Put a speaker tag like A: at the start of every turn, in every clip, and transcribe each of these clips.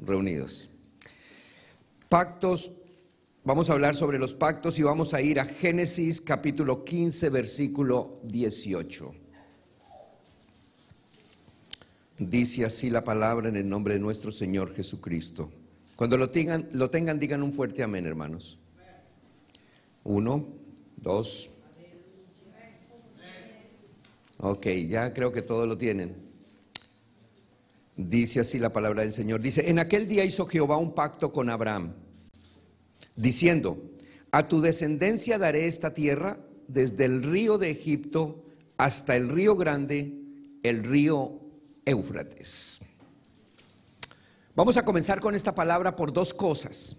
A: reunidos. Pactos, vamos a hablar sobre los pactos y vamos a ir a Génesis capítulo 15, versículo 18. Dice así la palabra en el nombre de nuestro Señor Jesucristo. Cuando lo tengan, digan un fuerte amén, hermanos. 1, 2. Ok, ya creo que todos lo tienen. Dice así la palabra del Señor. Dice, en aquel día hizo Jehová un pacto con Abraham, diciendo, a tu descendencia daré esta tierra, desde el río de Egipto hasta el río grande, el río Éufrates. Vamos a comenzar con esta palabra por dos cosas.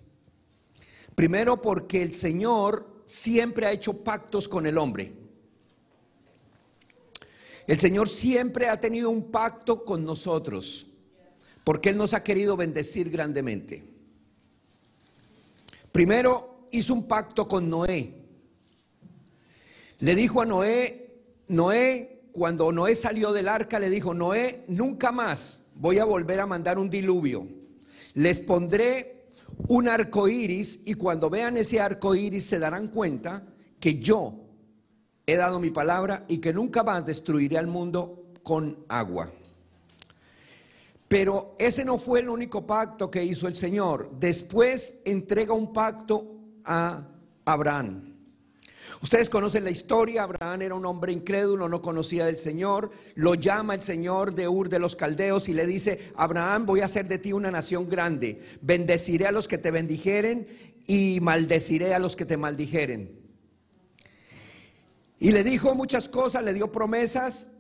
A: Primero, porque el Señor siempre ha hecho pactos con el hombre. El Señor siempre ha tenido un pacto con nosotros, porque Él nos ha querido bendecir grandemente. Primero hizo un pacto con Noé. Le dijo a Noé, cuando Noé salió del arca, le dijo, Noé, nunca más voy a volver a mandar un diluvio. Les pondré un arco iris y cuando vean ese arco iris se darán cuenta que yo he dado mi palabra y que nunca más destruiré al mundo con agua. Pero ese no fue el único pacto que hizo el Señor. Después entrega un pacto a Abraham. Ustedes conocen la historia. Abraham era un hombre incrédulo, no conocía del Señor. Lo llama el Señor de Ur de los Caldeos y le dice, Abraham, voy a hacer de ti una nación grande. Bendeciré a los que te bendijeren y maldeciré a los que te maldijeren. Y le dijo muchas cosas, le dio promesas.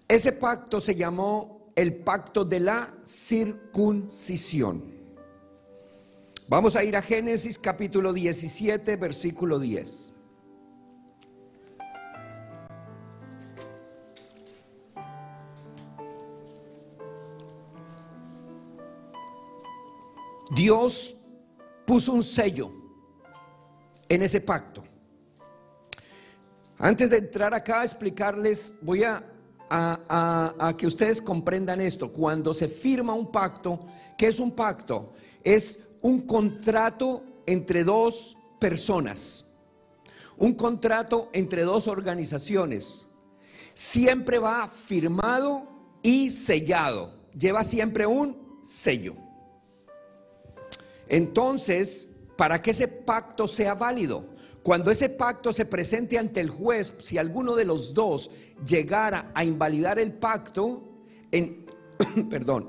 A: Ese pacto se llamó el pacto de la circuncisión. Vamos a ir a Génesis capítulo 17, versículo 10. Dios puso un sello en ese pacto. Antes de entrar acá a explicarles, voy a que ustedes comprendan esto. Cuando se firma un pacto, ¿qué es un pacto? Es un contrato entre dos personas, un contrato entre dos organizaciones. Siempre va firmado y sellado, lleva siempre un sello. Entonces, para que ese pacto sea válido, cuando ese pacto se presente ante el juez, si alguno de los dos llegara a invalidar el pacto,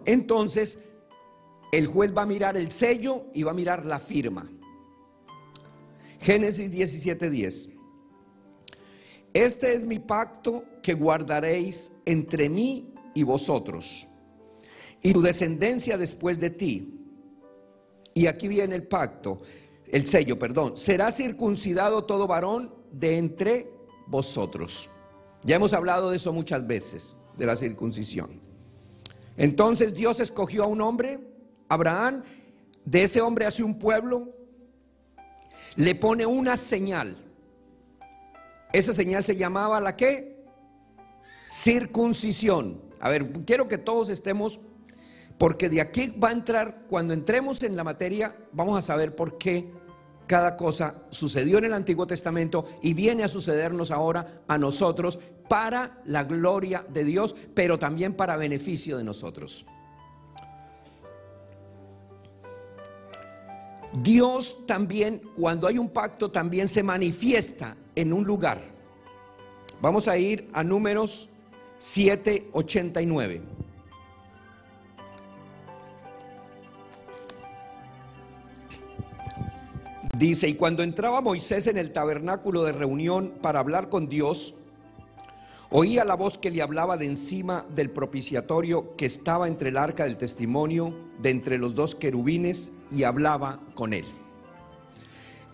A: entonces el juez va a mirar el sello y va a mirar la firma. Génesis 17:10. Este es mi pacto que guardaréis entre mí y vosotros, y tu descendencia después de ti. Y aquí viene el pacto, el sello, perdón. Será circuncidado todo varón de entre vosotros. Ya hemos hablado de eso muchas veces, de la circuncisión. Entonces Dios escogió a un hombre, Abraham, de ese hombre hace un pueblo, le pone una señal. Esa señal se llamaba ¿la qué? Circuncisión. A ver, quiero que todos estemos, porque de aquí va a entrar, cuando entremos en la materia, vamos a saber por qué cada cosa sucedió en el Antiguo Testamento y viene a sucedernos ahora a nosotros para la gloria de Dios, pero también para beneficio de nosotros. Dios también, cuando hay un pacto, también se manifiesta en un lugar. Vamos a ir a Números 7:89. Dice, y cuando entraba Moisés en el tabernáculo de reunión para hablar con Dios, oía la voz que le hablaba de encima del propiciatorio que estaba entre el arca del testimonio, de entre los dos querubines, y hablaba con él.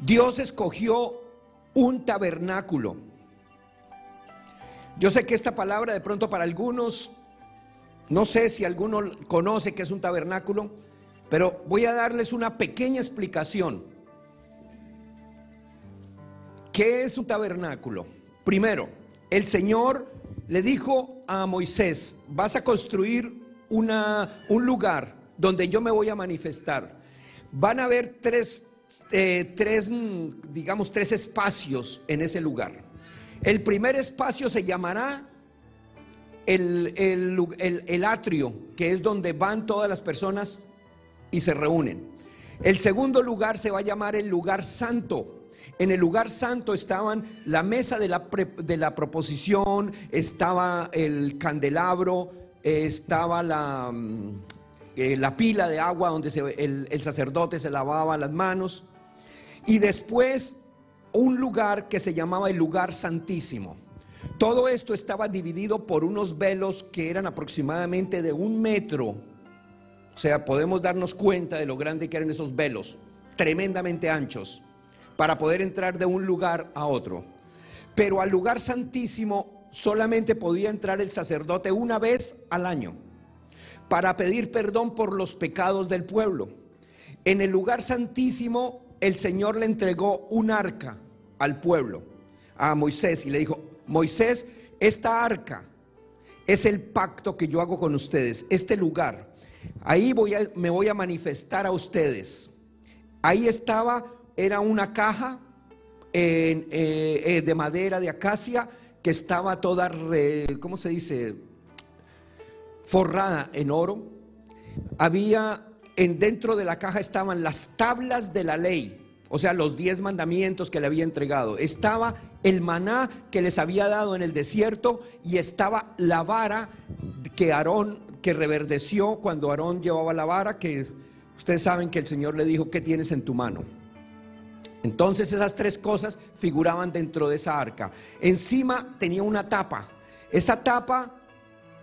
A: Dios escogió un tabernáculo. Yo sé que esta palabra de pronto para algunos, no sé si alguno conoce qué es un tabernáculo, pero voy a darles una pequeña explicación. ¿Qué es un tabernáculo? Primero, el Señor le dijo a Moisés, vas a construir un lugar donde yo me voy a manifestar. Van a haber tres espacios en ese lugar. El primer espacio se llamará el atrio, que es donde van todas las personas y se reúnen. El segundo lugar se va a llamar el lugar santo. En el lugar santo estaban la mesa de la proposición, estaba el candelabro, estaba la pila de agua donde el sacerdote se lavaba las manos, y después un lugar que se llamaba el lugar santísimo. Todo esto estaba dividido por unos velos que eran aproximadamente de 1 metro. O sea, podemos darnos cuenta de lo grande que eran esos velos, tremendamente anchos, para poder entrar de un lugar a otro. Pero al lugar santísimo solamente podía entrar el sacerdote una vez al año, para pedir perdón por los pecados del pueblo. En el lugar santísimo el Señor le entregó un arca al pueblo, a Moisés, y le dijo: Moisés, esta arca es el pacto que yo hago con ustedes, este lugar, ahí me voy a manifestar a ustedes. Ahí estaba, era una caja de madera de acacia que estaba toda, ¿cómo se dice?, forrada en oro. Había dentro de la caja estaban las tablas de la ley, o sea, los 10 mandamientos que le había entregado. Estaba el maná que les había dado en el desierto, y estaba la vara que reverdeció cuando Aarón llevaba la vara, que ustedes saben que el Señor le dijo: ¿qué tienes en tu mano? Entonces esas 3 cosas figuraban dentro de esa arca. Encima tenía una tapa. Esa tapa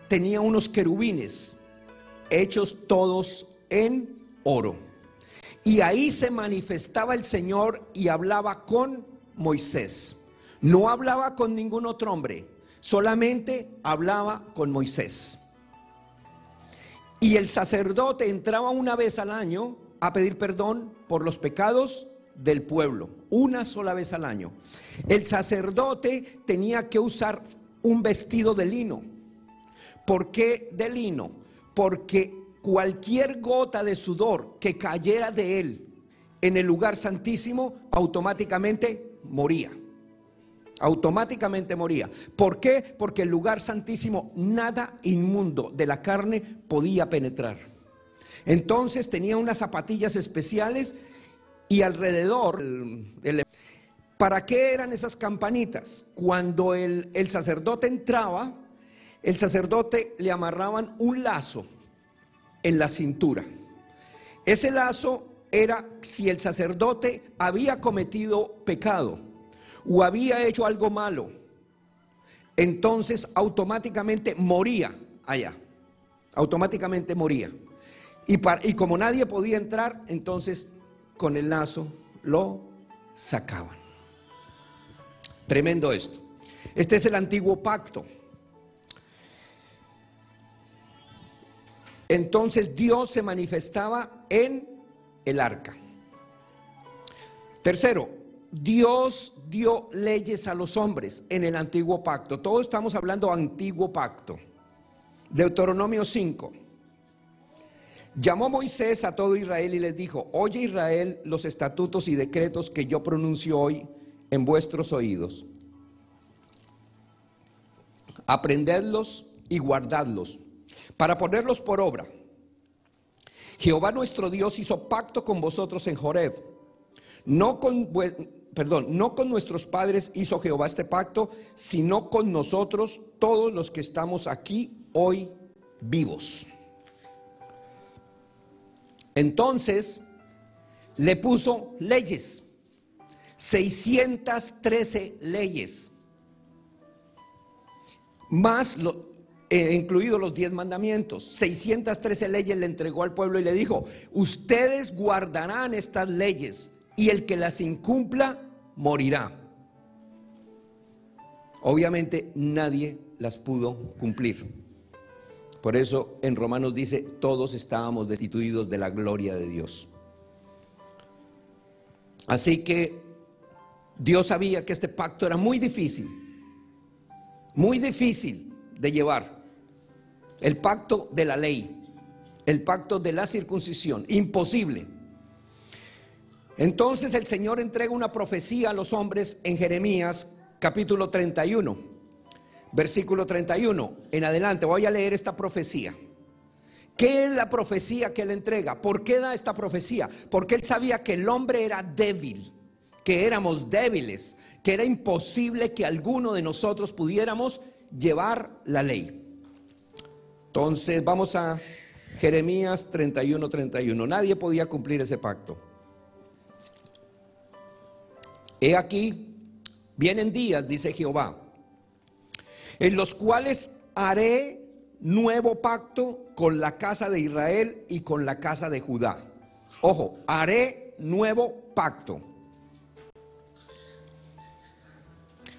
A: tenía unos querubines hechos todos en oro, y ahí se manifestaba el Señor y hablaba con Moisés. No hablaba con ningún otro hombre, solamente hablaba con Moisés. Y el sacerdote entraba una vez al año a pedir perdón por los pecados del pueblo, una sola vez al año. El sacerdote tenía que usar un vestido de lino. ¿Por qué de lino? Porque cualquier gota de sudor que cayera de él en el lugar santísimo automáticamente moría. Automáticamente moría. ¿Por qué? Porque el lugar santísimo nada inmundo de la carne podía penetrar. Entonces tenía unas zapatillas especiales, y alrededor, ¿para qué eran esas campanitas? Cuando el sacerdote entraba, el sacerdote le amarraban un lazo en la cintura. Ese lazo era si el sacerdote había cometido pecado o había hecho algo malo, entonces automáticamente moría allá, automáticamente moría. Y como nadie podía entrar, entonces con el lazo lo sacaban. Tremendo esto. Este es el antiguo pacto. Entonces Dios se manifestaba en el arca. Tercero, Dios dio leyes a los hombres en el antiguo pacto. Todos estamos hablando antiguo pacto. Deuteronomio 5. Llamó Moisés a todo Israel y les dijo: oye Israel, los estatutos y decretos que yo pronuncio hoy en vuestros oídos. Aprendedlos y guardadlos para ponerlos por obra. Jehová nuestro Dios hizo pacto con vosotros en Horeb. No con nuestros padres hizo Jehová este pacto, sino con nosotros, todos los que estamos aquí hoy vivos. Entonces le puso leyes, 613 leyes, más incluidos los 10 mandamientos. 613 leyes le entregó al pueblo y le dijo: ustedes guardarán estas leyes, y el que las incumpla morirá. Obviamente nadie las pudo cumplir. Por eso en Romanos dice: todos estábamos destituidos de la gloria de Dios. Así que Dios sabía que este pacto era muy difícil de llevar. el pacto de la ley, el pacto de la circuncisión, imposible. Entonces el Señor entrega una profecía a los hombres en Jeremías capítulo 31, versículo 31 en adelante. Voy a leer esta profecía. ¿Qué es la profecía que él entrega? ¿Por qué da esta profecía? Porque él sabía que el hombre era débil, que éramos débiles, que era imposible que alguno de nosotros pudiéramos llevar la ley. Entonces vamos a Jeremías 31, 31. Nadie podía cumplir ese pacto. He aquí, vienen días, dice Jehová, en los cuales haré nuevo pacto con la casa de Israel y con la casa de Judá. Ojo, haré nuevo pacto.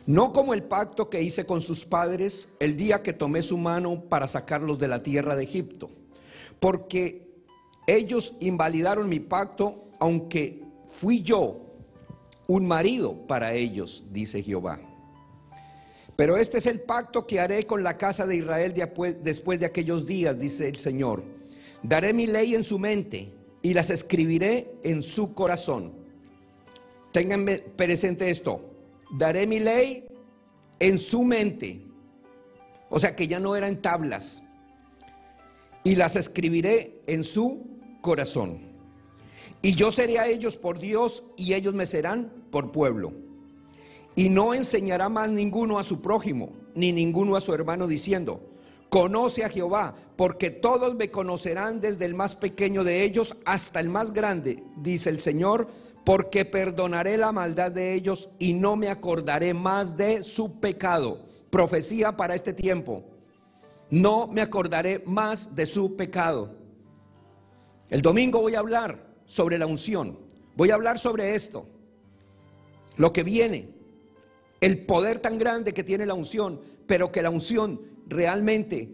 A: No como el pacto que hice con sus padres el día que tomé su mano para sacarlos de la tierra de Egipto, porque ellos invalidaron mi pacto, aunque fui yo un marido para ellos, dice Jehová. Pero este es el pacto que haré con la casa de Israel después de aquellos días, dice el Señor. Daré mi ley en su mente y las escribiré en su corazón. Tengan presente esto. Daré mi ley en su mente. O sea que ya no eran tablas. Y las escribiré en su corazón. Y yo seré a ellos por Dios y ellos me serán por pueblo. Y no enseñará más ninguno a su prójimo, ni ninguno a su hermano, diciendo: conoce a Jehová, porque todos me conocerán, desde el más pequeño de ellos hasta el más grande, dice el Señor, porque perdonaré la maldad de ellos y no me acordaré más de su pecado. Profecía para este tiempo. No me acordaré más de su pecado. El domingo voy a hablar sobre la unción. Voy a hablar sobre esto, lo que viene. El poder tan grande que tiene la unción, pero que la unción realmente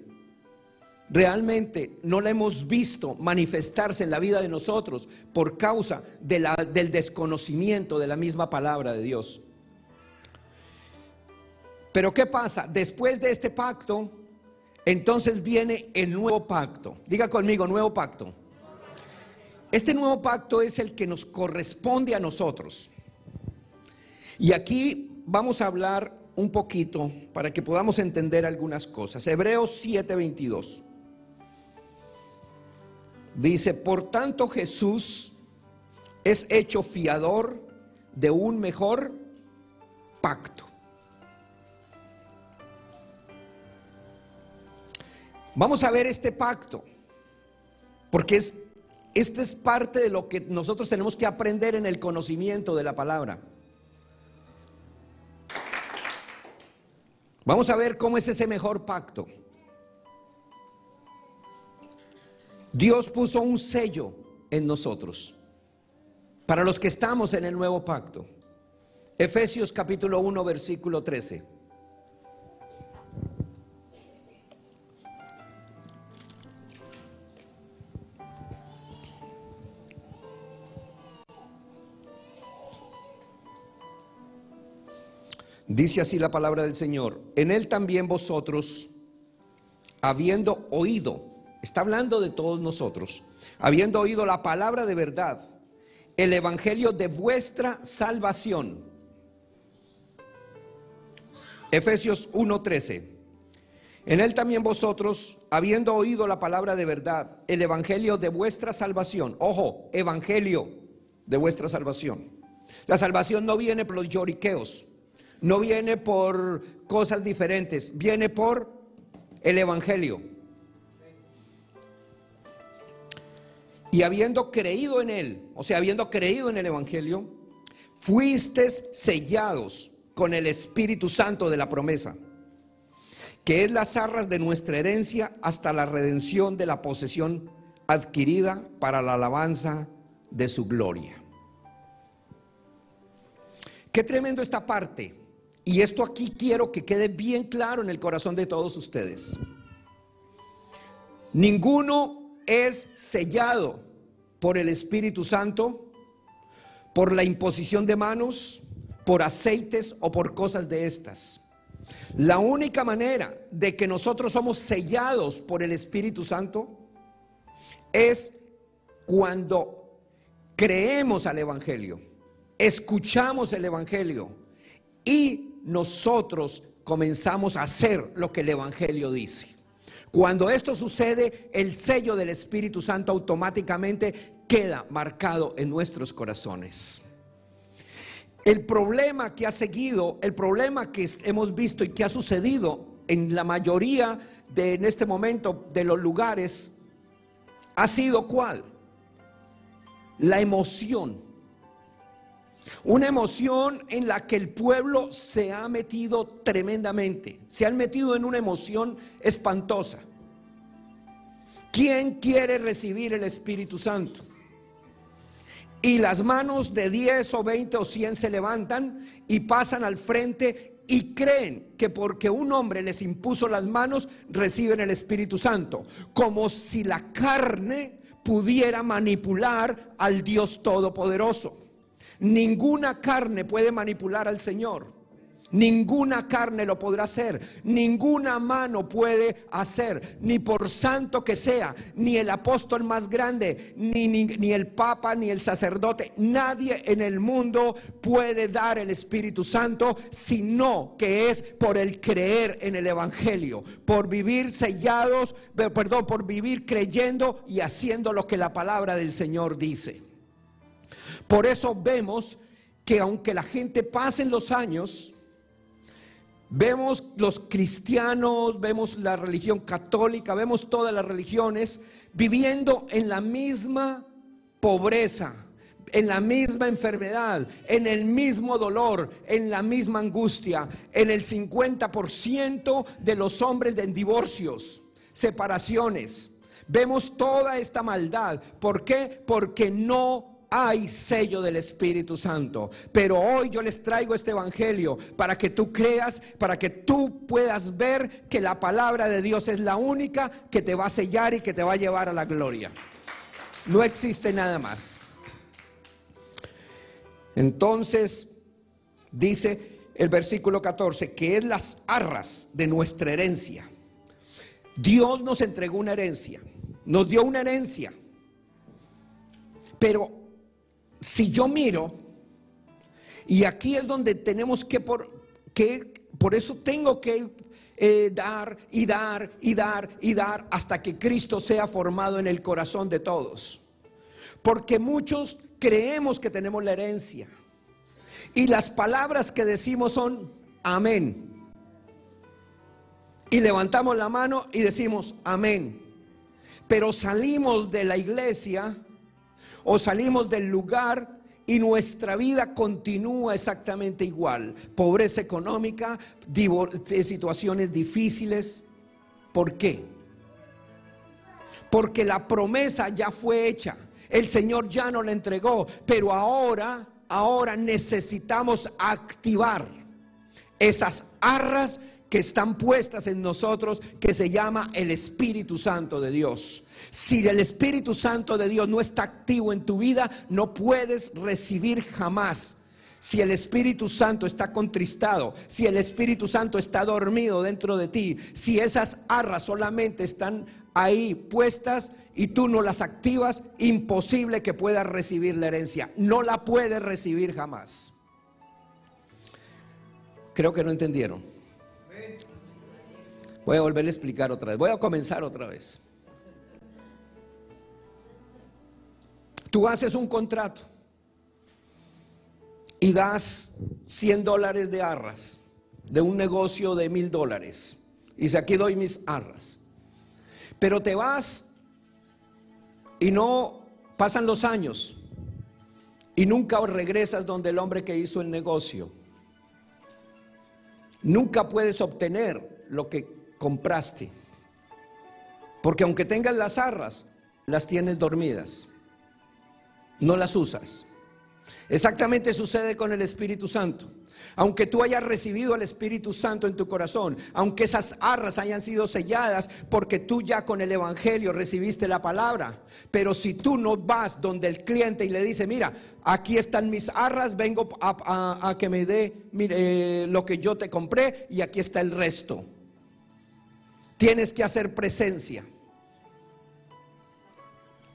A: no la hemos visto manifestarse en la vida de nosotros por causa del desconocimiento de la misma palabra de Dios. Pero ¿qué pasa? Después de este pacto, entonces viene el nuevo pacto. Diga conmigo, nuevo pacto. Este nuevo pacto es el que nos corresponde a nosotros. Y aquí vamos a hablar un poquito para que podamos entender algunas cosas. Hebreos 7:22 dice: por tanto Jesús es hecho fiador de un mejor pacto. Vamos a ver este pacto, porque este es parte de lo que nosotros tenemos que aprender en el conocimiento de la palabra. Vamos a ver cómo es ese mejor pacto. Dios puso un sello en nosotros para los que estamos en el nuevo pacto. Efesios capítulo 1 versículo 13. Dice así la palabra del Señor: en él también vosotros, habiendo oído, está hablando de todos nosotros, habiendo oído la palabra de verdad, el evangelio de vuestra salvación. Efesios 1:13. En él también vosotros, habiendo oído la palabra de verdad, el evangelio de vuestra salvación. Ojo, evangelio de vuestra salvación. La salvación no viene por los lloriqueos, no viene por cosas diferentes, viene por el evangelio. Y habiendo creído en él, o sea, habiendo creído en el evangelio, fuisteis sellados con el Espíritu Santo de la promesa, que es las arras de nuestra herencia hasta la redención de la posesión adquirida para la alabanza de su gloria. Qué tremendo esta parte. Y esto aquí quiero que quede bien claro en el corazón de todos ustedes. Ninguno es sellado por el Espíritu Santo, por la imposición de manos, por aceites o por cosas de estas. La única manera de que nosotros somos sellados por el Espíritu Santo es cuando creemos al Evangelio, escuchamos el Evangelio y nosotros comenzamos a hacer lo que el Evangelio dice. Cuando esto sucede, el sello del Espíritu Santo automáticamente queda marcado en nuestros corazones. El problema que ha seguido, el problema que hemos visto y que ha sucedido en la mayoría en este momento de los lugares ha sido ¿cuál? La emoción. Una emoción en la que el pueblo se ha metido tremendamente. Se han metido en una emoción espantosa. ¿Quién quiere recibir el Espíritu Santo? Y las manos de 10 o 20 o 100 se levantan y pasan al frente y creen que porque un hombre les impuso las manos reciben el Espíritu Santo, como si la carne pudiera manipular al Dios Todopoderoso. Ninguna carne puede manipular al Señor. Ninguna carne lo podrá hacer, ninguna mano puede hacer, ni por santo que sea, ni el apóstol más grande, ni el papa, ni el sacerdote. Nadie en el mundo puede dar el Espíritu Santo, sino que es por el creer en el Evangelio, por vivir sellados, por vivir creyendo y haciendo lo que la palabra del Señor dice. Por eso vemos que aunque la gente pase en los años, vemos los cristianos, vemos la religión católica, vemos todas las religiones viviendo en la misma pobreza, en la misma enfermedad, en el mismo dolor, en la misma angustia. En el 50% de los hombres en divorcios, separaciones. Vemos toda esta maldad. ¿Por qué? Porque no hay sello del Espíritu Santo. Pero hoy yo les traigo este evangelio para que tú creas, para que tú puedas ver que la palabra de Dios es la única que te va a sellar y que te va a llevar a la gloria. No existe nada más. Entonces dice el versículo 14 que es las arras de nuestra herencia. Dios nos entregó una herencia, nos dio una herencia. Pero si yo miro, y aquí es donde tenemos por eso tengo que dar y dar y dar y dar hasta que Cristo sea formado en el corazón de todos. Porque muchos creemos que tenemos la herencia y las palabras que decimos son amén. Y levantamos la mano y decimos amén. Pero salimos de la iglesia o salimos del lugar y nuestra vida continúa exactamente igual. Pobreza económica, situaciones difíciles. ¿Por qué? Porque la promesa ya fue hecha. El Señor ya nos la entregó. Pero ahora necesitamos activar esas arras que están puestas en nosotros, que se llama el Espíritu Santo de Dios. Si el Espíritu Santo de Dios no está activo en tu vida, no puedes recibir jamás. Si el Espíritu Santo está contristado, si el Espíritu Santo está dormido dentro de ti, si esas arras solamente están ahí puestas y tú no las activas, imposible que puedas recibir la herencia. No la puedes recibir jamás. Creo que no entendieron. Voy a volver a explicar otra vez. Voy a comenzar otra vez. Tú haces un contrato y das $100 de arras de un negocio de $1,000. Y dice, aquí doy mis arras. Pero te vas y no pasan los años y nunca regresas donde el hombre que hizo el negocio. Nunca puedes obtener lo que compraste, porque aunque tengas las arras, las tienes dormidas, no las usas. Exactamente sucede con el Espíritu Santo. Aunque tú hayas recibido al Espíritu Santo en tu corazón, aunque esas arras hayan sido selladas porque tú ya con el Evangelio recibiste la palabra, pero si tú no vas donde el cliente y le dice, mira, aquí están mis arras, vengo a que me dé lo que yo te compré y aquí está el resto. Tienes que hacer presencia.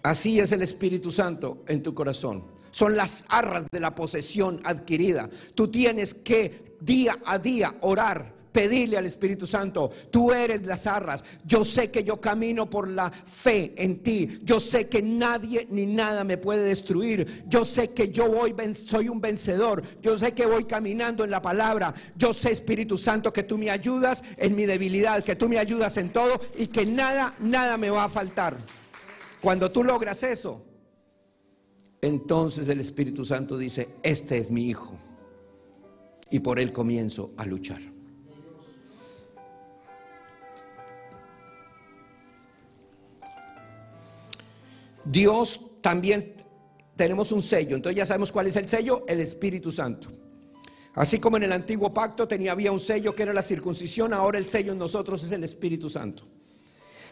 A: Así es el Espíritu Santo en tu corazón. Son las arras de la posesión adquirida. Tú tienes que día a día orar, pedirle al Espíritu Santo, tú eres las arras. Yo sé que yo camino por la fe en ti. Yo sé que nadie ni nada me puede destruir. Yo sé que yo soy un vencedor. Yo sé que voy caminando en la palabra. Yo sé, Espíritu Santo, que tú me ayudas en mi debilidad, que tú me ayudas en todo y que nada me va a faltar. Cuando tú logras eso, entonces el Espíritu Santo dice, este es mi hijo, y por él comienzo a luchar. Dios también tenemos un sello, entonces ya sabemos cuál es el sello, el Espíritu Santo. Así como en el antiguo pacto había un sello que era la circuncisión, ahora el sello en nosotros es el Espíritu Santo.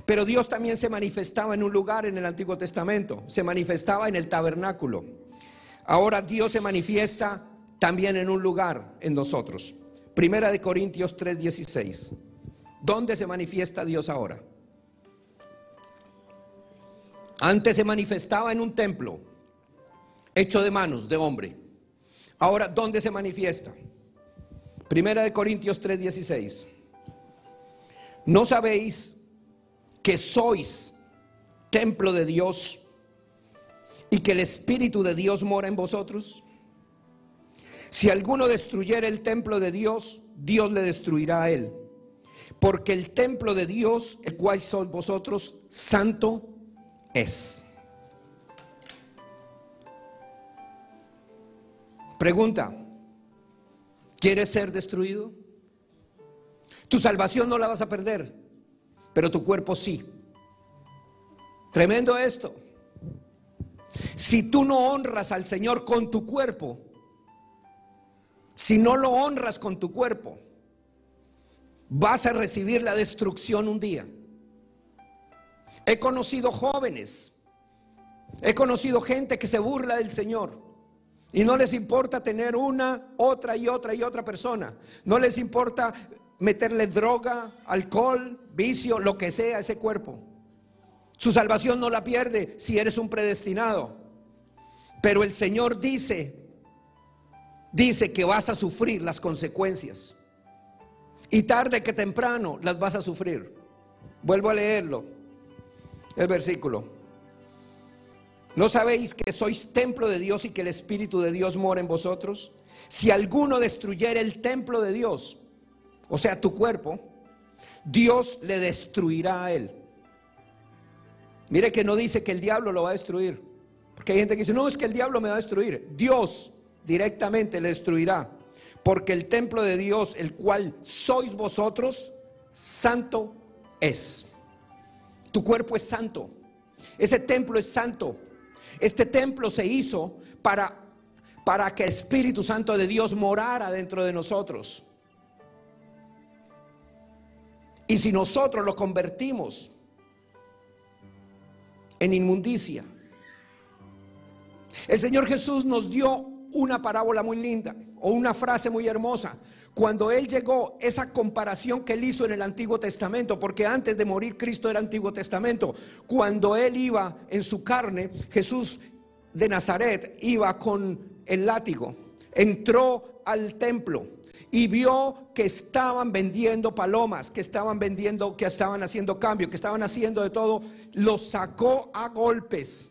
A: Pero Dios también se manifestaba en un lugar en el Antiguo Testamento, se manifestaba en el tabernáculo. Ahora Dios se manifiesta también en un lugar en nosotros. Primera de Corintios 3:16. ¿Dónde se manifiesta Dios ahora? Antes se manifestaba en un templo hecho de manos de hombre. Ahora, ¿dónde se manifiesta? Primera de Corintios 3:16. ¿No sabéis que sois templo de Dios y que el Espíritu de Dios mora en vosotros? Si alguno destruyere el templo de Dios, Dios le destruirá a él. Porque el templo de Dios, el cual sois vosotros, santo es. Pregunta: ¿quieres ser destruido? Tu salvación no la vas a perder, pero tu cuerpo sí. Tremendo esto. Si tú no honras al Señor con tu cuerpo, si no lo honras con tu cuerpo, vas a recibir la destrucción un día. He conocido jóvenes, he conocido gente que se burla del Señor y no les importa tener una, otra y otra persona. No les importa meterle droga, alcohol, vicio, lo que sea a ese cuerpo. Su salvación no la pierde si eres un predestinado. Pero el Señor dice que vas a sufrir las consecuencias. Y tarde que temprano las vas a sufrir. Vuelvo a leerlo, el versículo. ¿No sabéis que sois templo de Dios y que el Espíritu de Dios mora en vosotros? Si alguno destruyere el templo de Dios, o sea, tu cuerpo, Dios le destruirá a él. Mire que no dice que el diablo lo va a destruir, porque hay gente que dice, no, es que el diablo me va a destruir. Dios directamente le destruirá, porque el templo de Dios, el cual sois vosotros, santo es. Tu cuerpo es santo, ese templo es santo. Este templo se hizo para que el Espíritu Santo de Dios morara dentro de nosotros. Y si nosotros lo convertimos en inmundicia, el Señor Jesús nos dio una parábola muy linda, o una frase muy hermosa, cuando Él llegó, esa comparación que Él hizo en el Antiguo Testamento, porque antes de morir Cristo era Antiguo Testamento. Cuando Él iba en su carne, Jesús de Nazaret iba con el látigo, entró al templo y vio que estaban vendiendo palomas, que estaban haciendo cambio, que estaban haciendo de todo. Los sacó a golpes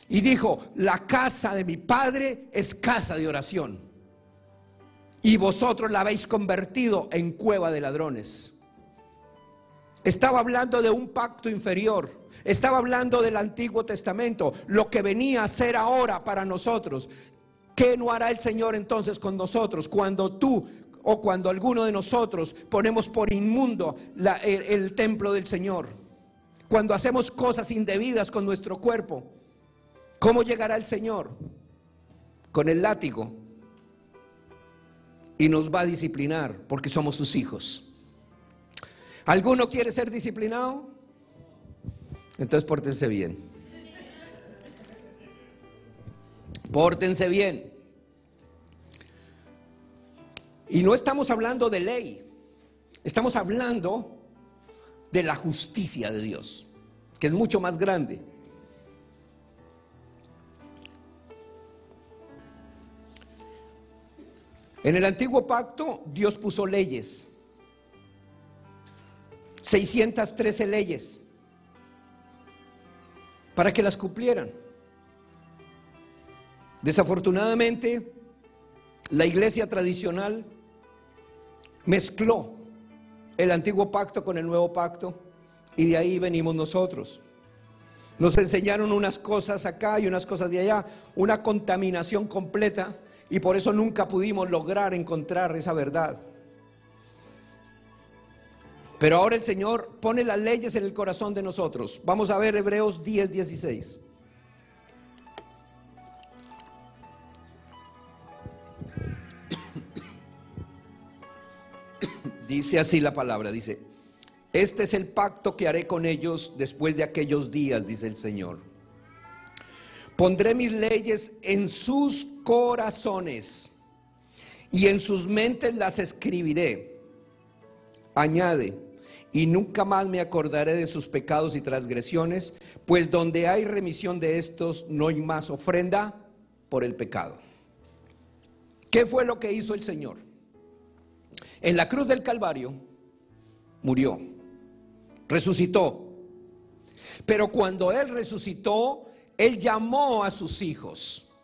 A: y dijo: la casa de mi padre es casa de oración, y vosotros la habéis convertido en cueva de ladrones. Estaba hablando de un pacto inferior, estaba hablando del Antiguo Testamento, lo que venía a ser ahora para nosotros. ¿Qué no hará el Señor entonces con nosotros cuando tú o cuando alguno de nosotros ponemos por inmundo el templo del Señor? Cuando hacemos cosas indebidas con nuestro cuerpo, ¿cómo llegará el Señor? con el látigo y nos va a disciplinar porque somos sus hijos. ¿Alguno quiere ser disciplinado? Entonces pórtense bien. Pórtense bien. Y no estamos hablando de ley, estamos hablando de la justicia de Dios, que es mucho más grande. En el antiguo pacto Dios puso leyes, 613 leyes, para que las cumplieran. Desafortunadamente, la iglesia tradicional mezcló el antiguo pacto con el nuevo pacto, y de ahí venimos nosotros. Nos enseñaron unas cosas acá y unas cosas de allá, una contaminación completa, y por eso nunca pudimos lograr encontrar esa verdad. Pero ahora el Señor pone las leyes en el corazón de nosotros. Vamos a ver Hebreos 10:16. Dice así la palabra, dice: este es el pacto que haré con ellos después de aquellos días, dice el Señor. Pondré mis leyes en sus corazones y en sus mentes las escribiré. Añade: y nunca más me acordaré de sus pecados y transgresiones, pues donde hay remisión de estos no hay más ofrenda por el pecado. ¿Qué fue lo que hizo el Señor? En la cruz del Calvario murió, resucitó, pero cuando Él resucitó, Él llamó a sus hijos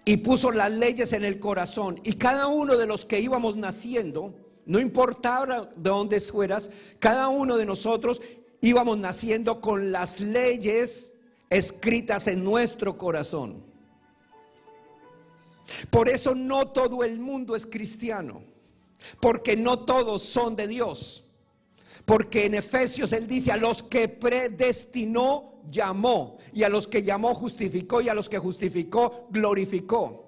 A: y puso las leyes en el corazón, y cada uno de los que íbamos naciendo, no importaba de dónde fueras, cada uno de nosotros íbamos naciendo con las leyes escritas en nuestro corazón. Por eso no todo el mundo es cristiano, porque no todos son de Dios. Porque en Efesios Él dice: a los que predestinó, llamó, y a los que llamó, justificó, y a los que justificó, glorificó.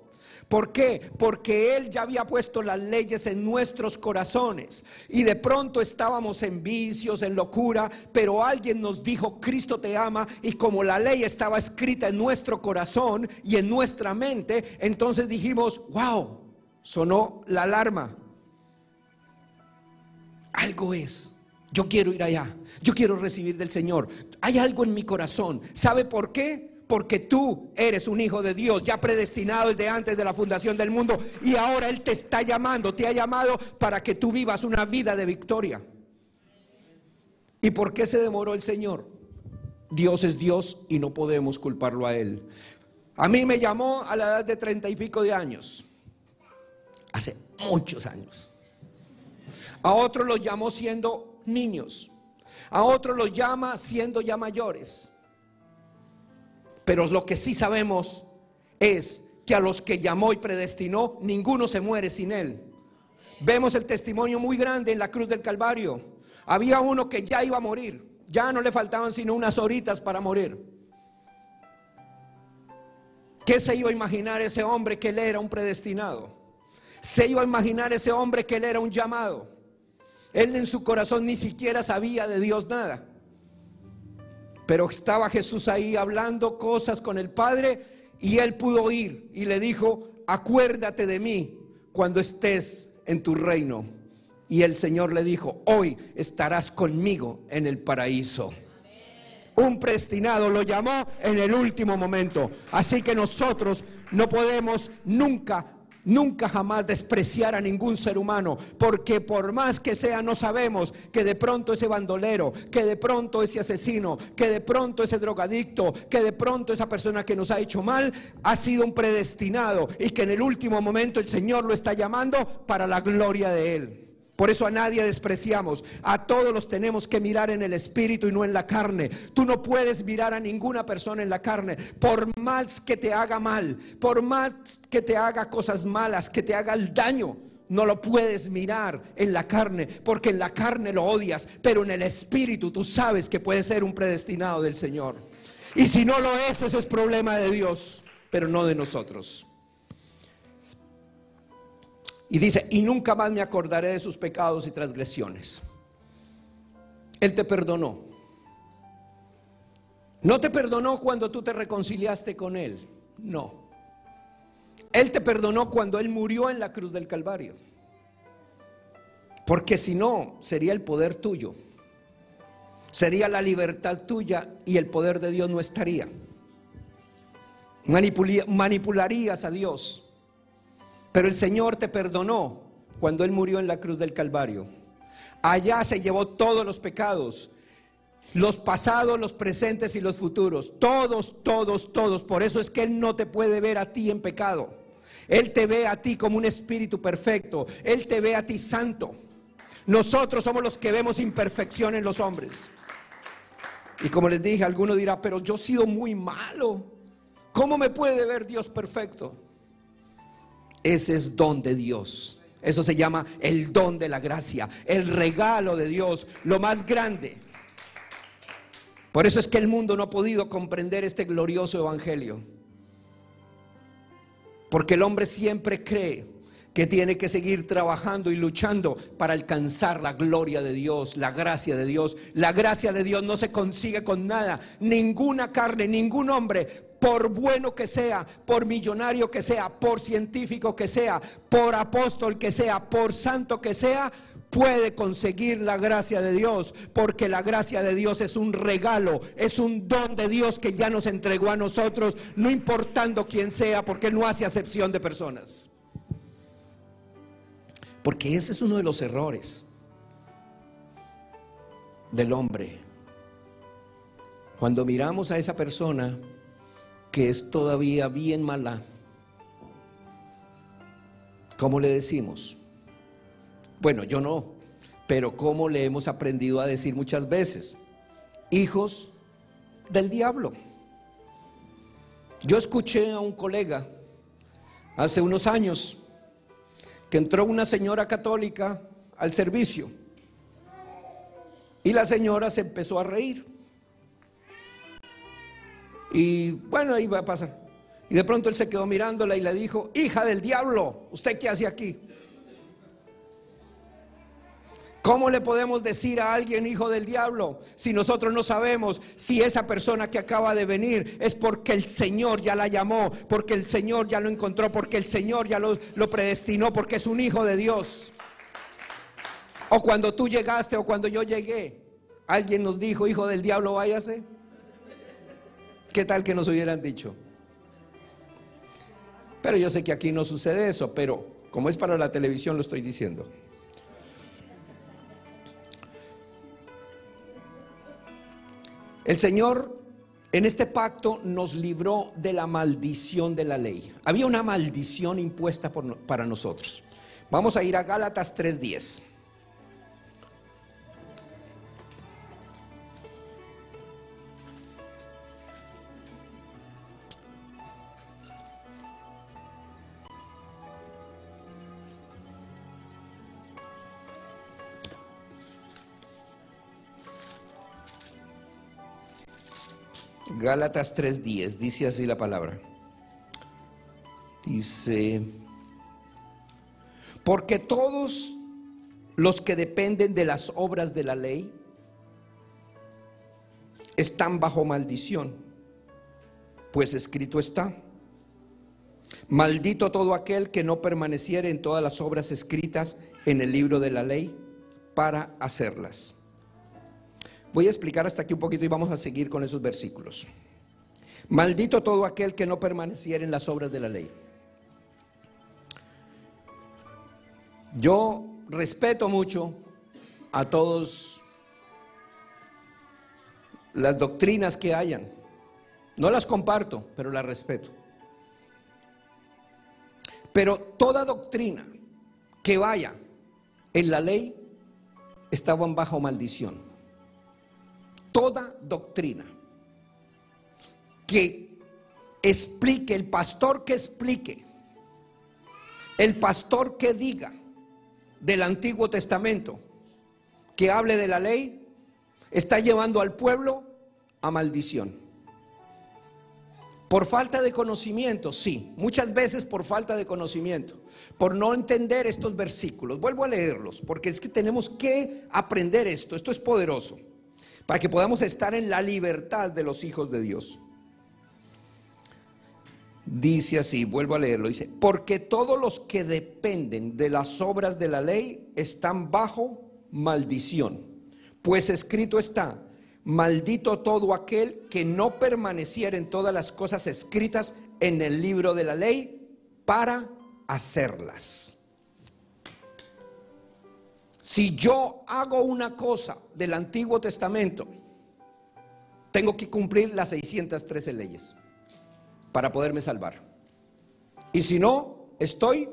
A: ¿Por qué? Porque Él ya había puesto las leyes en nuestros corazones, y de pronto estábamos en vicios, en locura, pero alguien nos dijo: Cristo te ama, y como la ley estaba escrita en nuestro corazón y en nuestra mente, entonces dijimos: wow, sonó la alarma. Algo es. Yo quiero ir allá, yo quiero recibir del Señor. Hay algo en mi corazón. ¿Sabe por qué? Porque tú eres un hijo de Dios, ya predestinado desde antes de la fundación del mundo, y ahora Él te está llamando, te ha llamado para que tú vivas una vida de victoria. ¿Y por qué se demoró el Señor? Dios es Dios y no podemos culparlo a Él. A mí me llamó a la edad de 30 y pico de años, hace muchos años. A otros los llamó siendo niños, a otros los llama siendo ya mayores. Pero lo que sí sabemos es que a los que llamó y predestinó, ninguno se muere sin Él. Vemos el testimonio muy grande en la cruz del Calvario. Había uno que ya iba a morir, ya no le faltaban sino unas horitas para morir. ¿Qué se iba a imaginar ese hombre que Él era un predestinado? Se iba a imaginar ese hombre que Él era un llamado. Él en su corazón ni siquiera sabía de Dios nada. Pero estaba Jesús ahí hablando cosas con el Padre, y Él pudo oír y le dijo: acuérdate de mí cuando estés en tu reino. Y el Señor le dijo: hoy estarás conmigo en el paraíso. Un predestinado lo llamó en el último momento. Así que nosotros no podemos nunca jamás despreciar a ningún ser humano, porque por más que sea, no sabemos que de pronto ese bandolero, que de pronto ese asesino, que de pronto ese drogadicto, que de pronto esa persona que nos ha hecho mal ha sido un predestinado, y que en el último momento el Señor lo está llamando para la gloria de Él. Por eso a nadie despreciamos, a todos los tenemos que mirar en el espíritu y no en la carne. Tú no puedes mirar a ninguna persona en la carne, por más que te haga mal, por más que te haga cosas malas, que te haga el daño. No lo puedes mirar en la carne, porque en la carne lo odias, pero en el espíritu tú sabes que puedes ser un predestinado del Señor. Y si no lo es, eso es problema de Dios. pero no de nosotros. Y dice, y nunca más me acordaré de sus pecados y transgresiones. Él te perdonó. No te perdonó cuando tú te reconciliaste con Él, no. Él te perdonó cuando Él murió en la cruz del Calvario. Porque si no, sería el poder tuyo, sería la libertad tuya y el poder de Dios no estaría. Manipularías a Dios. Pero el Señor te perdonó cuando Él murió en la cruz del Calvario. Allá se llevó todos los pecados, los pasados, los presentes y los futuros. Todos, todos, todos. Por eso es que Él no te puede ver a ti en pecado. Él te ve a ti como un espíritu perfecto. Él te ve a ti santo. Nosotros somos los que vemos imperfección en los hombres. Y como les dije, alguno dirá, pero yo he sido muy malo. ¿Cómo me puede ver Dios perfecto? Ese es don de Dios. Eso se llama el don de la gracia, el regalo de Dios, lo más grande. Por eso es que el mundo no ha podido comprender este glorioso evangelio. Porque el hombre siempre cree que tiene que seguir trabajando y luchando para alcanzar la gloria de Dios, la gracia de Dios. La gracia de Dios no se consigue con nada. Ninguna carne, ningún hombre, por bueno que sea, por millonario que sea, por científico que sea, por apóstol que sea, por santo que sea, puede conseguir la gracia de Dios. Porque la gracia de Dios es un regalo, es un don de Dios que ya nos entregó a nosotros, no importando quién sea, porque Él no hace acepción de personas. Porque ese es uno de los errores del hombre. Cuando miramos a esa persona que es todavía bien mala, ¿cómo le decimos? Bueno, yo no, pero ¿cómo le hemos aprendido a decir muchas veces? Hijos del diablo. Yo escuché a un colega hace unos años que entró una señora católica al servicio y la señora se empezó a reír. Y bueno, ahí va a pasar. Y de pronto él se quedó mirándola y le dijo: hija del diablo, ¿usted qué hace aquí? ¿Cómo le podemos decir a alguien hijo del diablo si nosotros no sabemos si esa persona que acaba de venir es porque el Señor ya la llamó, porque el Señor ya lo encontró, porque el Señor ya lo predestinó, porque es un hijo de Dios? O cuando tú llegaste o cuando yo llegué, alguien nos dijo: hijo del diablo, váyase. ¿Qué tal que nos hubieran dicho? Pero yo sé que aquí no sucede eso, pero como es para la televisión lo estoy diciendo. El Señor en este pacto nos libró de la maldición de la ley. Había una maldición impuesta para nosotros. Vamos a ir a Gálatas 3:10. Gálatas 3:10, dice así la palabra. Dice: porque todos los que dependen de las obras de la ley están bajo maldición, pues escrito está: maldito todo aquel que no permaneciere en todas las obras escritas en el libro de la ley para hacerlas. Voy a explicar hasta aquí un poquito y vamos a seguir con esos versículos. Maldito todo aquel que no permaneciera en las obras de la ley. Yo respeto mucho a todos las doctrinas que hayan. No las comparto, pero las respeto. Pero toda doctrina que vaya en la ley estaban bajo maldición. Toda doctrina que explique, el pastor que explique, el pastor que diga del Antiguo Testamento, que hable de la ley, está llevando al pueblo a maldición. Por falta de conocimiento, sí, muchas veces por falta de conocimiento, por no entender estos versículos. Vuelvo a leerlos, porque es que tenemos que aprender esto es poderoso, para que podamos estar en la libertad de los hijos de Dios. Dice así, vuelvo a leerlo, dice: porque todos los que dependen de las obras de la ley están bajo maldición, pues escrito está: maldito todo aquel que no permaneciera en todas las cosas escritas en el libro de la ley para hacerlas. Si yo hago una cosa del Antiguo Testamento, tengo que cumplir las 613 leyes para poderme salvar. Y si no, estoy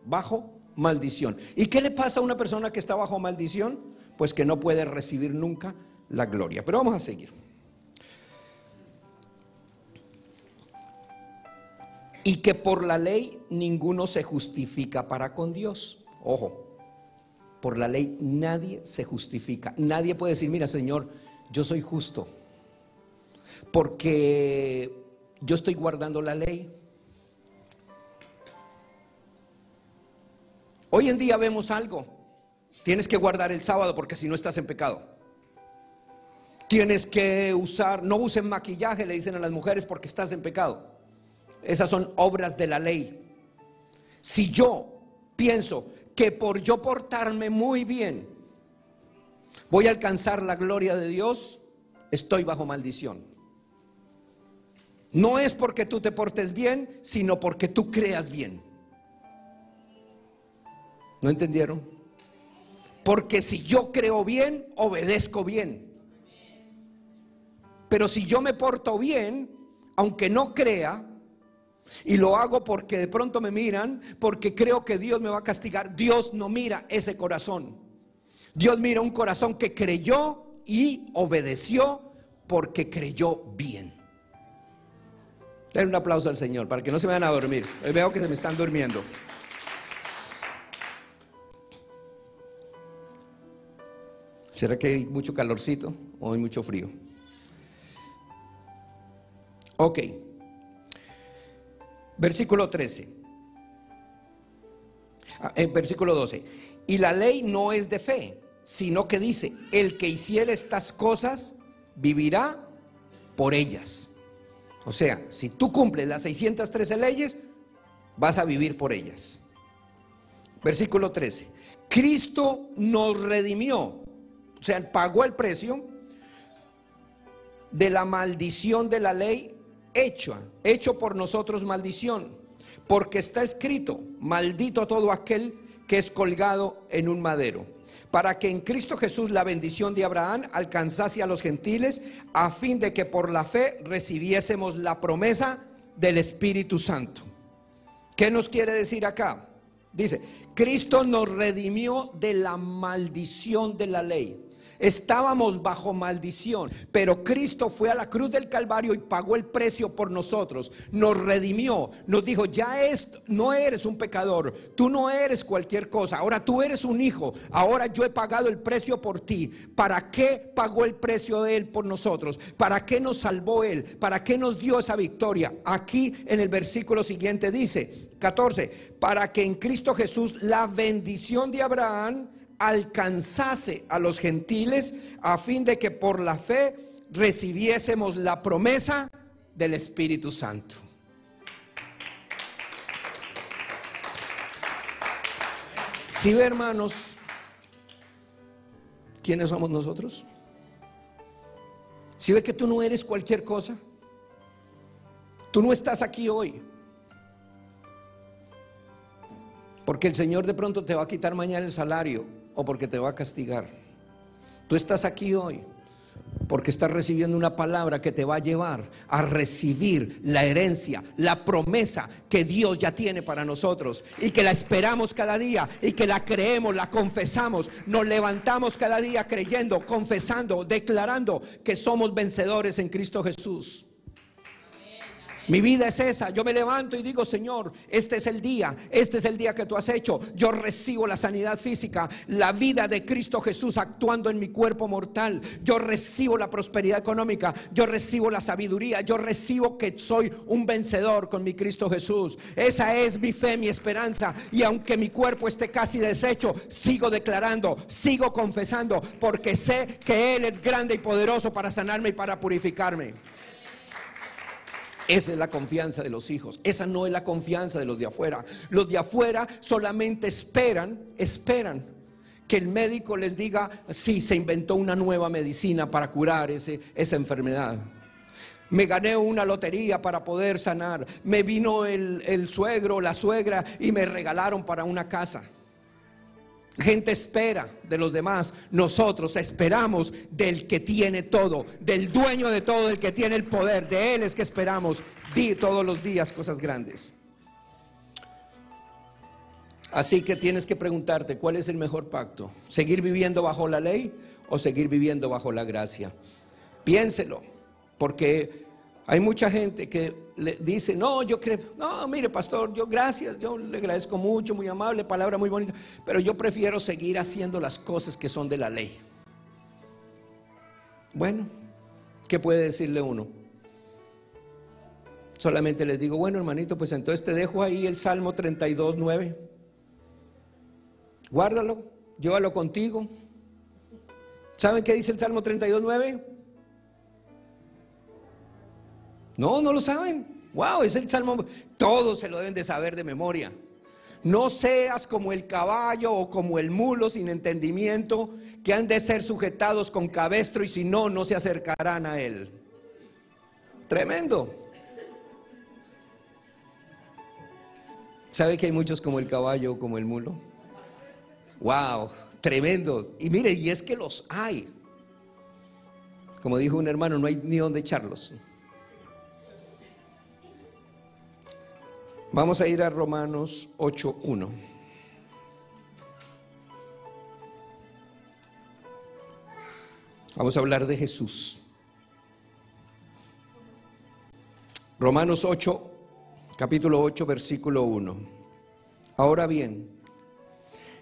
A: bajo maldición. ¿Y qué le pasa a una persona que está bajo maldición? Pues que no puede recibir nunca la gloria. Pero vamos a seguir. Y que por la ley ninguno se justifica para con Dios. Ojo, por la ley nadie se justifica. Nadie puede decir: mira, Señor, yo soy justo porque yo estoy guardando la ley. Hoy en día vemos algo: tienes que guardar el sábado porque si no estás en pecado. Tienes que no usen maquillaje, le dicen a las mujeres, porque estás en pecado. Esas son obras de la ley. Si yo pienso que por yo portarme muy bien voy a alcanzar la gloria de Dios, estoy bajo maldición. No es porque tú te portes bien, sino porque tú creas bien. ¿No entendieron? Porque si yo creo bien, obedezco bien. Pero si yo me porto bien, aunque no crea, y lo hago porque de pronto me miran, porque creo que Dios me va a castigar, Dios no mira ese corazón. Dios mira un corazón que creyó y obedeció porque creyó bien. Den un aplauso al Señor para que no se me vayan a dormir. Veo que se me están durmiendo. ¿Será que hay mucho calorcito o hay mucho frío? Ok. Versículo 13. Versículo 12. Y la ley no es de fe, sino que dice: el que hiciere estas cosas vivirá por ellas. O sea, si tú cumples las 613 leyes, vas a vivir por ellas. Versículo 13. Cristo nos redimió, o sea, pagó el precio de la maldición de la ley hecho por nosotros maldición, porque está escrito: maldito todo aquel que es colgado en un madero, para que en Cristo Jesús la bendición de Abraham alcanzase a los gentiles, a fin de que por la fe recibiésemos la promesa del Espíritu Santo. ¿Qué nos quiere decir acá? Dice: Cristo nos redimió de la maldición de la ley. Estábamos bajo maldición, pero Cristo fue a la cruz del Calvario y pagó el precio por nosotros. Nos redimió, nos dijo: no eres un pecador, tú no eres cualquier cosa, ahora tú eres un hijo, ahora yo he pagado el precio por ti. ¿Para qué pagó el precio de Él por nosotros? ¿Para qué nos salvó Él? ¿Para qué nos dio esa victoria? Aquí en el versículo siguiente dice, 14: para que en Cristo Jesús la bendición de Abraham alcanzase a los gentiles, a fin de que por la fe recibiésemos la promesa del Espíritu Santo. ¿Sí ve, hermanos, quiénes somos nosotros? ¿Sí ve que tú no eres cualquier cosa? Tú no estás aquí hoy porque el Señor de pronto te va a quitar mañana el salario, o porque te va a castigar. Tú estás aquí hoy porque estás recibiendo una palabra que te va a llevar a recibir la herencia, la promesa que Dios ya tiene para nosotros, y que la esperamos cada día, y que la creemos, la confesamos, nos levantamos cada día creyendo, confesando, declarando que somos vencedores en Cristo Jesús. Mi vida es esa. Yo me levanto y digo: Señor, este es el día que tú has hecho. Yo recibo la sanidad física, la vida de Cristo Jesús actuando en mi cuerpo mortal. Yo recibo la prosperidad económica, yo recibo la sabiduría, yo recibo que soy un vencedor con mi Cristo Jesús. Esa es mi fe, mi esperanza. Y aunque mi cuerpo esté casi deshecho, sigo declarando, sigo confesando, porque sé que Él es grande y poderoso para sanarme y para purificarme. Esa es la confianza de los hijos. Esa no es la confianza de los de afuera. Los de afuera solamente esperan que el médico les diga: sí, se inventó una nueva medicina para curar esa enfermedad. Me gané una lotería para poder sanar. Me vino el suegro, la suegra y me regalaron para una casa. Gente espera de los demás. Nosotros esperamos del que tiene todo, del dueño de todo, del que tiene el poder. De Él es que esperamos todos los días cosas grandes. Así que tienes que preguntarte: ¿cuál es el mejor pacto? ¿Seguir viviendo bajo la ley o seguir viviendo bajo la gracia? Piénselo, porque hay mucha gente que le dice: no, yo creo, no, mire pastor, yo gracias, yo le agradezco mucho, muy amable, palabra muy bonita, pero yo prefiero seguir haciendo las cosas que son de la ley. Bueno, ¿qué puede decirle uno? Solamente les digo: bueno, hermanito, pues entonces te dejo ahí el Salmo 32:9. Guárdalo, llévalo contigo. ¿Saben qué dice el Salmo 32:9? No lo saben. Wow, es el Salmo. Todos se lo deben de saber de memoria. No seas como el caballo o como el mulo sin entendimiento, que han de ser sujetados con cabestro, y si no, no se acercarán a él. Tremendo. ¿Sabe que hay muchos como el caballo o como el mulo? Wow, tremendo. Y mire, y es que los hay. Como dijo un hermano, no hay ni dónde echarlos. Vamos a ir a Romanos 8:1. Vamos a hablar de Jesús. Romanos 8, capítulo 8, versículo 1. Ahora bien,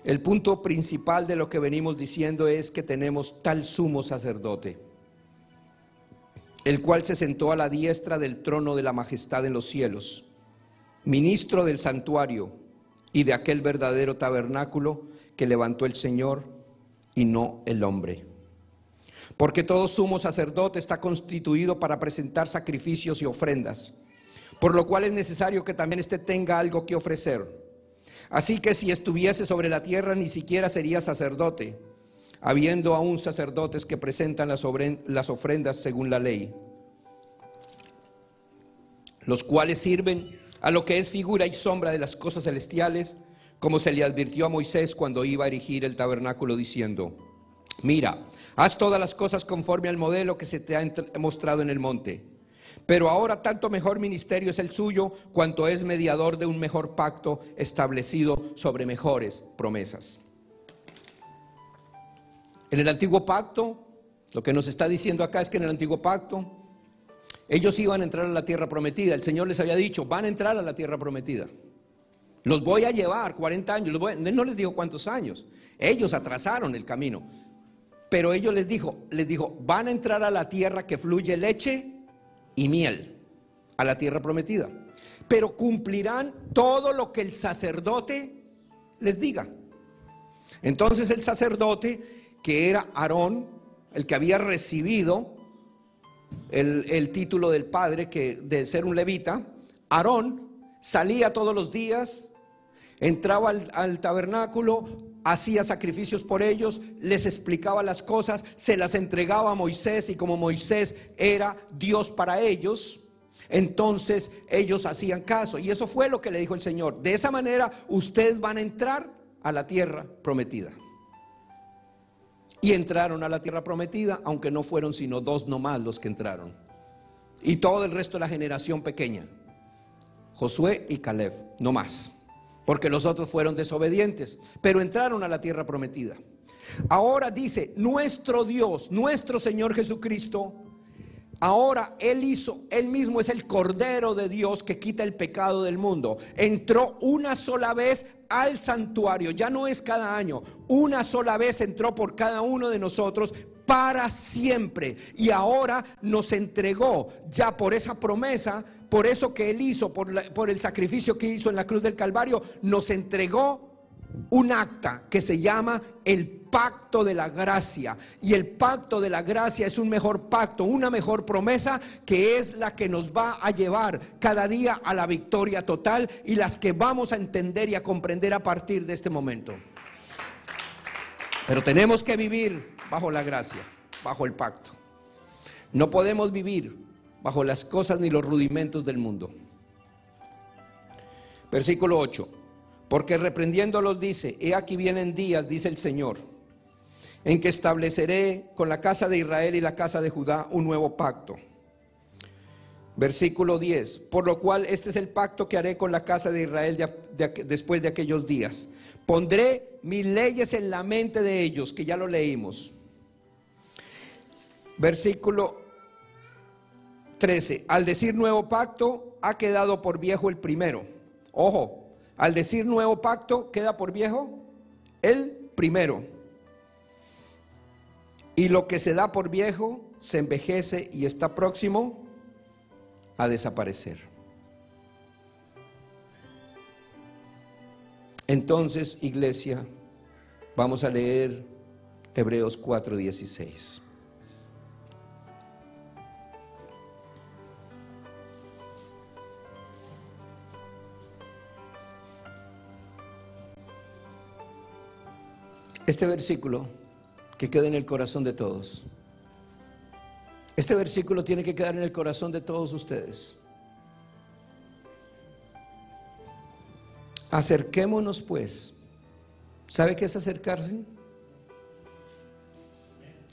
A: el punto principal de lo que venimos diciendo es que tenemos tal sumo sacerdote, el cual se sentó a la diestra del trono de la majestad en los cielos, ministro del santuario y de aquel verdadero tabernáculo que levantó el Señor y no el hombre. Porque todo sumo sacerdote está constituido para presentar sacrificios y ofrendas, por lo cual es necesario que también éste tenga algo que ofrecer. Así que si estuviese sobre la tierra, ni siquiera sería sacerdote, habiendo aún sacerdotes que presentan las ofrendas según la ley, los cuales sirven a lo que es figura y sombra de las cosas celestiales, como se le advirtió a Moisés cuando iba a erigir el tabernáculo, diciendo: mira, haz todas las cosas conforme al modelo que se te ha mostrado en el monte. Pero ahora tanto mejor ministerio es el suyo, cuanto es mediador de un mejor pacto establecido sobre mejores promesas. En el antiguo pacto, lo que nos está diciendo acá es que en el antiguo pacto ellos iban a entrar a la tierra prometida. El Señor les había dicho: van a entrar a la tierra prometida. Los voy a llevar 40 años. Él no les dijo cuántos años. Ellos atrasaron el camino. Pero ellos les dijo, van a entrar a la tierra que fluye leche y miel, a la tierra prometida. Pero cumplirán todo lo que el sacerdote les diga. Entonces el sacerdote, que era Aarón, el que había recibido el título del padre, que de ser un levita, Aarón salía todos los días, entraba al tabernáculo, hacía sacrificios por ellos, les explicaba las cosas, se las entregaba a Moisés, y como Moisés era Dios para ellos, entonces ellos hacían caso. Y eso fue lo que le dijo el Señor: de esa manera ustedes van a entrar a la tierra prometida. Y entraron a la tierra prometida, aunque no fueron sino 2 nomás los que entraron, y todo el resto de la generación pequeña, Josué y Caleb, no más, porque los otros fueron desobedientes, pero entraron a la tierra prometida. Ahora dice: nuestro Dios, nuestro Señor Jesucristo, Ahora Él mismo es el Cordero de Dios que quita el pecado del mundo. Entró una sola vez al santuario, ya no es cada año, una sola vez entró por cada uno de nosotros para siempre. Y ahora nos entregó ya por esa promesa, por eso que Él hizo, por el sacrificio que hizo en la cruz del Calvario, nos entregó un acta que se llama el pacto de la gracia. Y el pacto de la gracia es un mejor pacto, una mejor promesa, que es la que nos va a llevar cada día a la victoria total, y las que vamos a entender y a comprender a partir de este momento. Pero tenemos que vivir bajo la gracia, bajo el pacto. No podemos vivir bajo las cosas ni los rudimentos del mundo. Versículo 8. Porque reprendiéndolos dice: he aquí vienen días, dice el Señor, en que estableceré con la casa de Israel y la casa de Judá un nuevo pacto. Versículo 10. Por lo cual este es el pacto que haré con la casa de Israel después de aquellos días. Pondré mis leyes en la mente de ellos, que ya lo leímos. Versículo 13. Al decir nuevo pacto, ha quedado por viejo el primero. Ojo. Al decir nuevo pacto, queda por viejo el primero. Y lo que se da por viejo se envejece y está próximo a desaparecer. Entonces, iglesia, vamos a leer Hebreos 4:16. Este versículo que queda en el corazón de todos. Este versículo tiene que quedar en el corazón de todos ustedes. Acerquémonos pues. ¿Sabe qué es acercarse?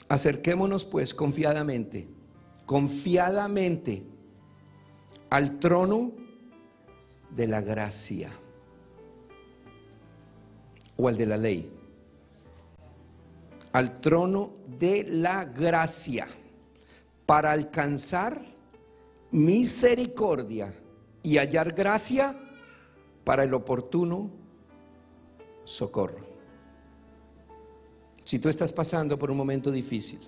A: Acerquémonos pues confiadamente al trono de la gracia, o al de la ley. Al trono de la gracia, para alcanzar misericordia y hallar gracia para el oportuno socorro. Si tú estás pasando por un momento difícil,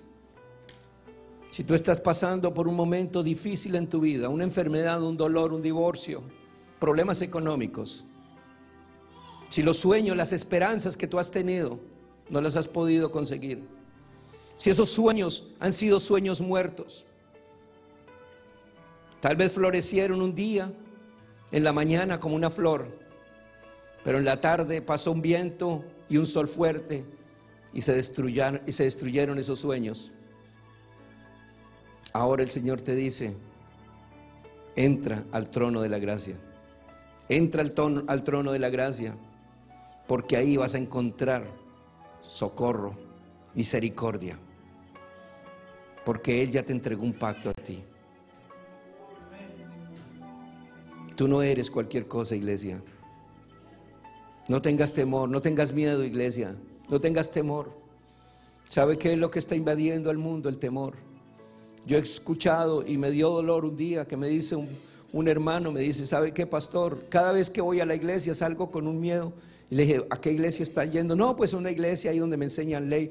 A: si tú estás pasando por un momento difícil en tu vida, una enfermedad, un dolor, un divorcio, problemas económicos, si los sueños, las esperanzas que tú has tenido no las has podido conseguir, si esos sueños han sido sueños muertos, tal vez florecieron un día, en la mañana como una flor, pero en la tarde pasó un viento y un sol fuerte y se destruyeron esos sueños. Ahora el Señor te dice: entra al trono de la gracia, entra al trono de la gracia, porque ahí vas a encontrar socorro, misericordia, porque Él ya te entregó un pacto a ti. Tú no eres cualquier cosa, iglesia. No tengas temor, no tengas miedo, iglesia, no tengas temor. ¿Sabe qué es lo que está invadiendo al mundo? El temor. Yo he escuchado y me dio dolor un día que me dice un hermano, me dice: ¿sabe qué, pastor? Cada vez que voy a la iglesia salgo con un miedo. Y le dije: ¿a qué iglesia está yendo? No, pues una iglesia ahí donde me enseñan ley.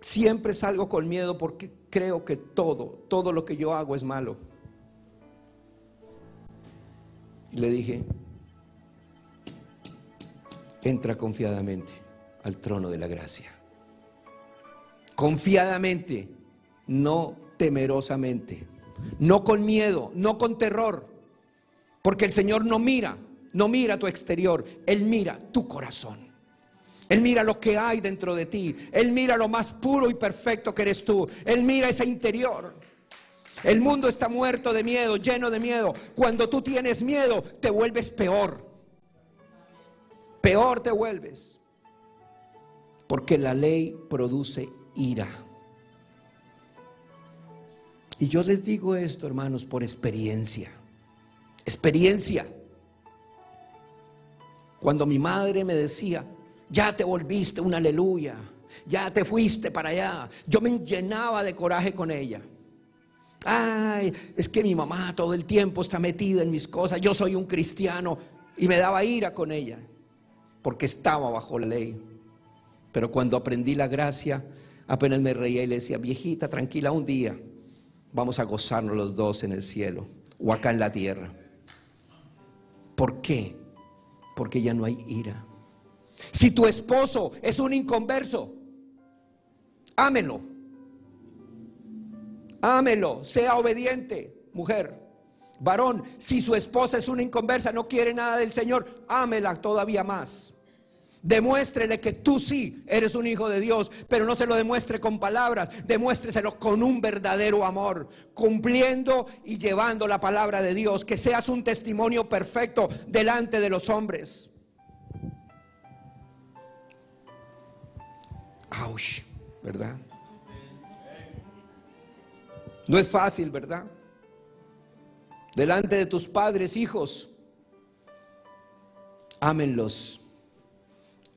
A: Siempre salgo con miedo porque creo que todo lo que yo hago es malo. Y le dije: entra confiadamente al trono de la gracia. Confiadamente, no temerosamente, no con miedo, no con terror, porque el Señor no mira tu exterior, Él mira tu corazón. Él mira lo que hay dentro de ti. Él mira lo más puro y perfecto que eres tú. Él mira ese interior. El mundo está muerto de miedo, lleno de miedo. Cuando tú tienes miedo, te vuelves peor. Peor te vuelves. Porque la ley produce ira. Y yo les digo esto, hermanos, por experiencia. Experiencia. Cuando mi madre me decía: ya te volviste un aleluya, ya te fuiste para allá, yo me llenaba de coraje con ella. Ay, es que mi mamá todo el tiempo está metida en mis cosas, yo soy un cristiano, y me daba ira con ella, porque estaba bajo la ley. Pero cuando aprendí la gracia, apenas me reía y le decía, viejita, tranquila, un día vamos a gozarnos los dos en el cielo o acá en la tierra. ¿Por qué? Porque ya no hay ira. Si tu esposo es un inconverso, ámelo. Ámelo, sea obediente, mujer. Varón, si su esposa es una inconversa, no quiere nada del Señor, ámela todavía más. Demuéstrele que tú sí eres un hijo de Dios, pero no se lo demuestre con palabras, demuéstreselo con un verdadero amor, cumpliendo y llevando la palabra de Dios, que seas un testimonio perfecto delante de los hombres. Ouch, ¿verdad? No es fácil, ¿verdad? Delante de tus padres, hijos, ámenlos.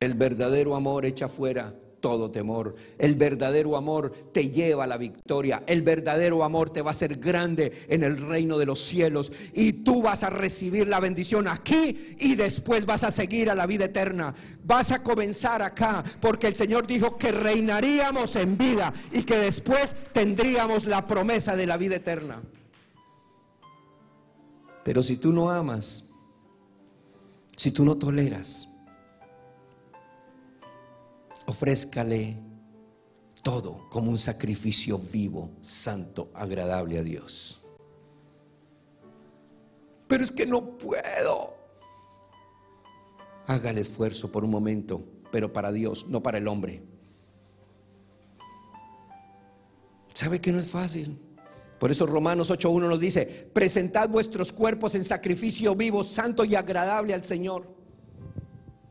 A: El verdadero amor echa fuera todo temor. El verdadero amor te lleva a la victoria. El verdadero amor te va a hacer grande en el reino de los cielos. Y tú vas a recibir la bendición aquí y después vas a seguir a la vida eterna. Vas a comenzar acá porque el Señor dijo que reinaríamos en vida y que después tendríamos la promesa de la vida eterna. Pero si tú no amas, si tú no toleras, ofrézcale todo como un sacrificio vivo, santo, agradable a Dios. Pero es que no puedo. Haga el esfuerzo por un momento, pero para Dios, no para el hombre. ¿Sabe que no es fácil? Por eso Romanos 8:1 nos dice: presentad vuestros cuerpos en sacrificio vivo, santo y agradable al Señor.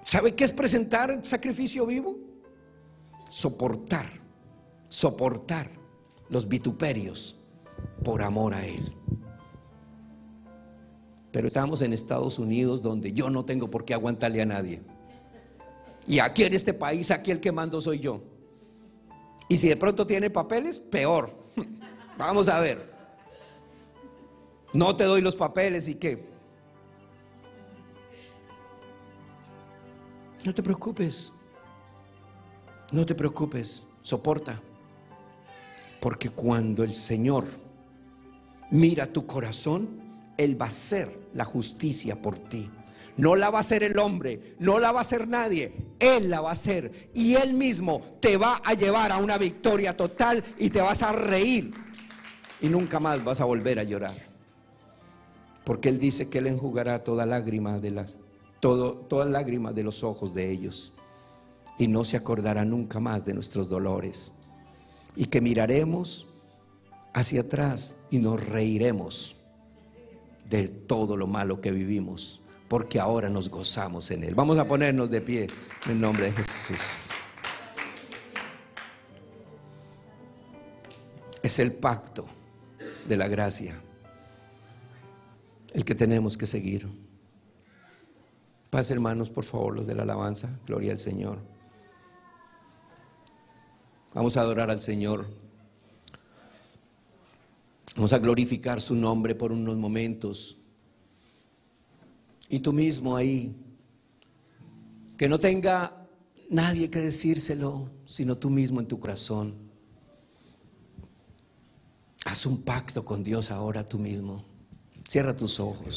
A: ¿Sabe qué es presentar sacrificio vivo? Soportar los vituperios por amor a Él. Pero estamos en Estados Unidos, donde yo no tengo por qué aguantarle a nadie. Y aquí en este país, aquí el que mando soy yo. Y si de pronto tiene papeles, peor. Vamos a ver. No te doy los papeles y qué. No te preocupes. No te preocupes, soporta. Porque cuando el Señor mira tu corazón, Él va a hacer la justicia por ti. No la va a hacer el hombre, no la va a hacer nadie, Él la va a hacer. Y Él mismo te va a llevar a una victoria total y te vas a reír. Y nunca más vas a volver a llorar. Porque Él dice que Él enjugará toda lágrima toda lágrima de los ojos de ellos. Y no se acordará nunca más de nuestros dolores. Y que miraremos hacia atrás y nos reiremos de todo lo malo que vivimos, porque ahora nos gozamos en Él. Vamos a ponernos de pie en el nombre de Jesús. Es el pacto de la gracia el que tenemos que seguir. Paz, hermanos, por favor, los de la alabanza. Gloria al Señor. Vamos a adorar al Señor. Vamos a glorificar su nombre por unos momentos. Y tú mismo ahí, que no tenga nadie que decírselo, sino tú mismo en tu corazón. Haz un pacto con Dios ahora tú mismo. Cierra tus ojos.